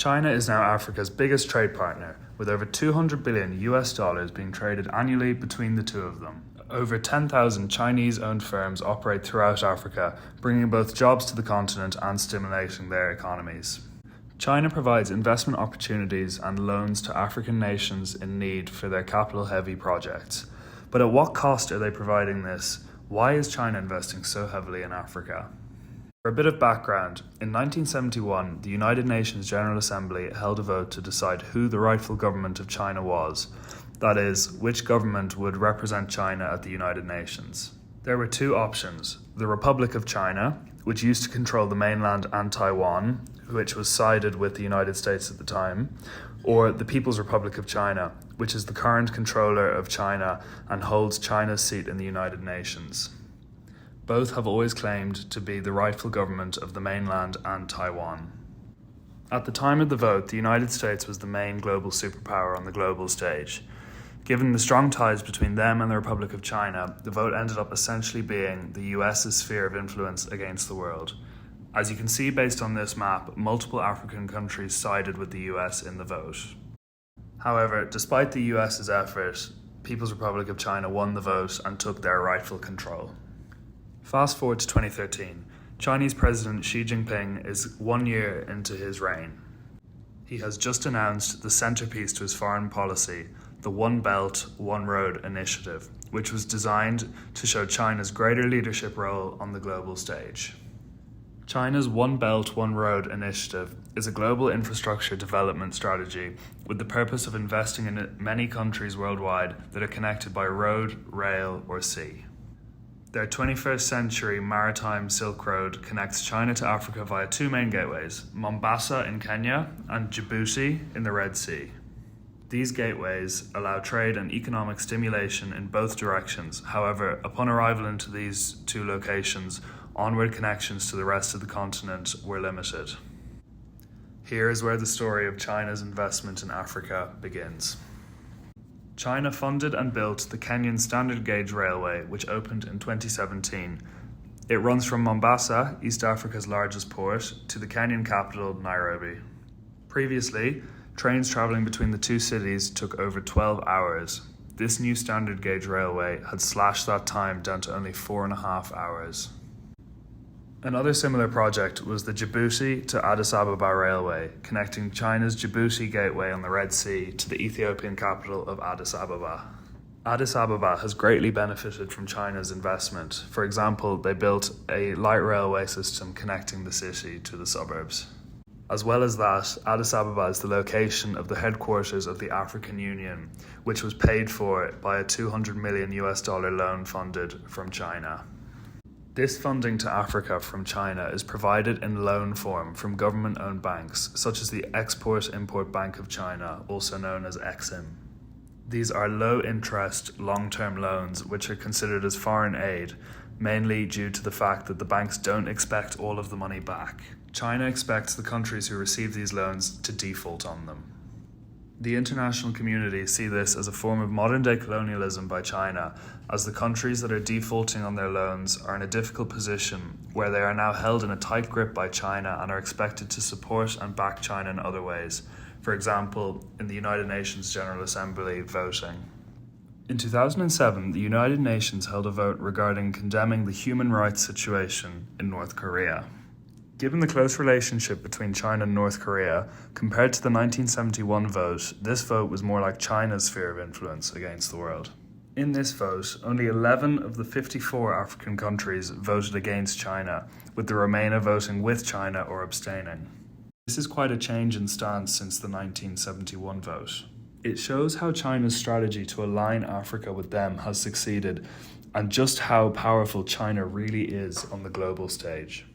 China is now Africa's biggest trade partner, with over $200 billion being traded annually between the two of them. Over 10,000 Chinese-owned firms operate throughout Africa, bringing both jobs to the continent and stimulating their economies. China provides investment opportunities and loans to African nations in need for their capital-heavy projects. But at what cost are they providing this? Why is China investing so heavily in Africa? For a bit of background, in 1971, the United Nations General Assembly held a vote to decide who the rightful government of China was. That is, which government would represent China at the United Nations. There were two options: the Republic of China, which used to control the mainland and Taiwan, which was sided with the United States at the time, or the People's Republic of China, which is the current controller of China and holds China's seat in the United Nations. Both have always claimed to be the rightful government of the mainland and Taiwan. At the time of the vote, the United States was the main global superpower on the global stage. Given the strong ties between them and the Republic of China, the vote ended up essentially being the US's sphere of influence against the world. As you can see based on this map, multiple African countries sided with the US in the vote. However, despite the US's effort, People's Republic of China won the vote and took their rightful control. Fast forward to 2013, Chinese President Xi Jinping is 1 year into his reign. He has just announced the centerpiece to his foreign policy, the One Belt, One Road initiative, which was designed to show China's greater leadership role on the global stage. China's One Belt, One Road initiative is a global infrastructure development strategy with the purpose of investing in many countries worldwide that are connected by road, rail, or sea. Their 21st century maritime Silk Road connects China to Africa via two main gateways, Mombasa in Kenya and Djibouti in the Red Sea. These gateways allow trade and economic stimulation in both directions. However, upon arrival into these two locations, onward connections to the rest of the continent were limited. Here is where the story of China's investment in Africa begins. China funded and built the Kenyan Standard Gauge Railway, which opened in 2017. It runs from Mombasa, East Africa's largest port, to the Kenyan capital, Nairobi. Previously, trains travelling between the two cities took over 12 hours. This new standard gauge railway had slashed that time down to only 4.5 hours. Another similar project was the Djibouti to Addis Ababa Railway, connecting China's Djibouti Gateway on the Red Sea to the Ethiopian capital of Addis Ababa. Addis Ababa has greatly benefited from China's investment. For example, they built a light railway system connecting the city to the suburbs. As well as that, Addis Ababa is the location of the headquarters of the African Union, which was paid for by a $200 million loan funded from China. This funding to Africa from China is provided in loan form from government-owned banks, such as the Export-Import Bank of China, also known as Exim. These are low-interest, long-term loans which are considered as foreign aid, mainly due to the fact that the banks don't expect all of the money back. China expects the countries who receive these loans to default on them. The international community see this as a form of modern-day colonialism by China, as the countries that are defaulting on their loans are in a difficult position where they are now held in a tight grip by China and are expected to support and back China in other ways, for example, in the United Nations General Assembly voting. In 2007, the United Nations held a vote regarding condemning the human rights situation in North Korea. Given the close relationship between China and North Korea, compared to the 1971 vote, this vote was more like China's sphere of influence against the world. In this vote, only 11 of the 54 African countries voted against China, with the remainder voting with China or abstaining. This is quite a change in stance since the 1971 vote. It shows how China's strategy to align Africa with them has succeeded, and just how powerful China really is on the global stage.